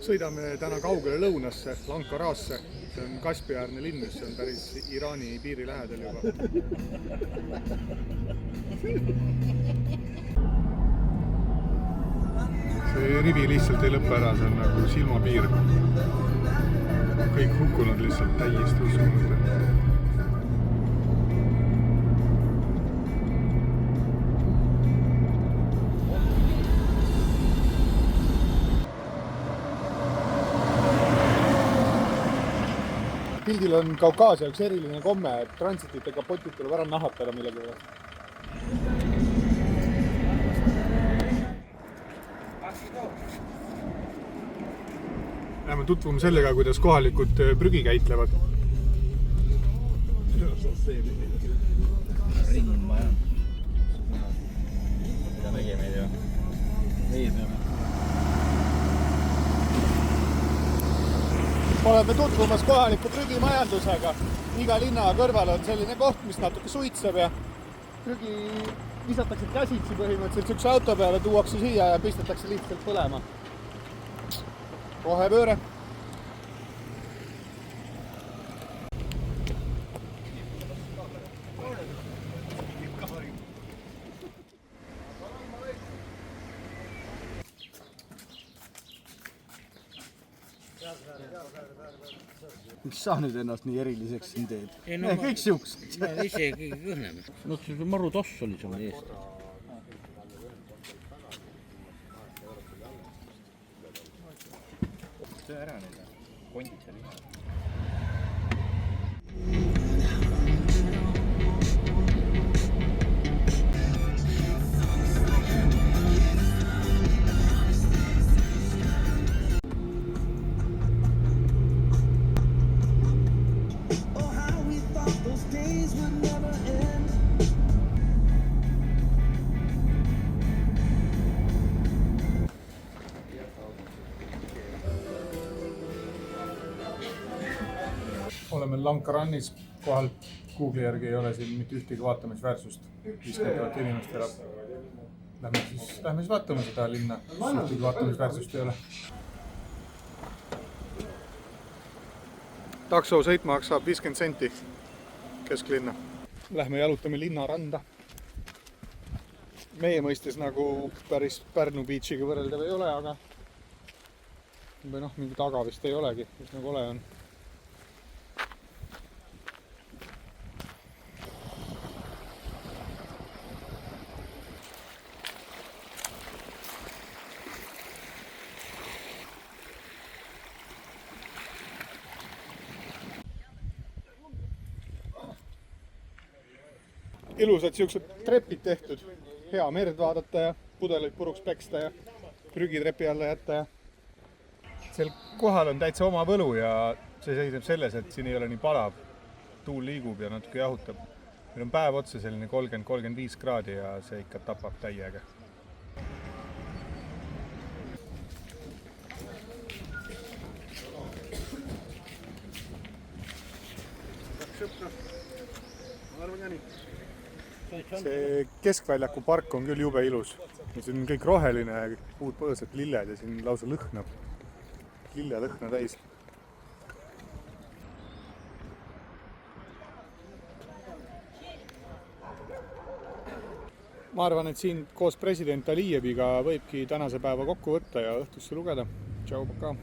Sõidame täna kaugele lõunasse, Lankaraasse. See on Kaspia-äärne linn, mis on päris Iraani piiri lähedal juba. See rivi lihtsalt ei lõppe ära, see on nagu silmapiir. Kõik hukkunud lihtsalt täiesti uskunud. Pildil on Kaukaasia üks eriline komme, et transitite kapotid tuleb ära nahatada millegi üle. Läheme tutvume sellega, kuidas kohalikud prügi käitlevad. Ringmaja. Mida nägi meid ju? Meie peame. Oleme tutvumas kohaliku prügimajandusega. Iga linna kõrval on selline koht, mis natuke suitseb ja prügi visatakse käsitsi põhimõtteliselt üks auto peale, tuuakse siia ja pistetakse lihtsalt põlema. Rohepööre. Miks sa nüüd ennast nii eriliseks siin teed? No, kõik siuksed. Ma ise kõige kõhneme. No see maru toss oli seal eest. Söö ära nüüd. Kondid seal iha. Oleme Lankarannis kohal. Google'i järgi ei ole siin mitte ühtegi vaatamisväärsust. 50 000 inimest elab. Lähme siis vaatame seda linna. Ühtegi vaatamisväärsust ei ole. Takso sõit maksab 50 senti kesklinna. Lähme jalutame linnaranda. Meie mõistes nagu päris Pärnu Beachiga võrreldav ei ole, aga või noh, mingi taga vist ei olegi, mis nagu ole on. Ilusad siuksed trepid tehtud, hea merd vaadata ja pudeleid puruks peksta ja prügitrepi alla jätta ja sel kohal on täitsa oma võlu ja see seisneb selles, et siin ei ole nii palav, tuul liigub ja natuke jahutab. Meil on päev otsa selline 30-35 kraadi ja see ikka tapab täiega. See Keskväljaku park on küll jube ilus. Siin on kõik roheline, puud põõsad, lilled ja siin lausa lõhnab. Lille lõhna täis. Ma arvan, et siin koos president Alijeviga võibki tänase päeva kokku võtta ja õhtusse lugeda. Tšau, poka!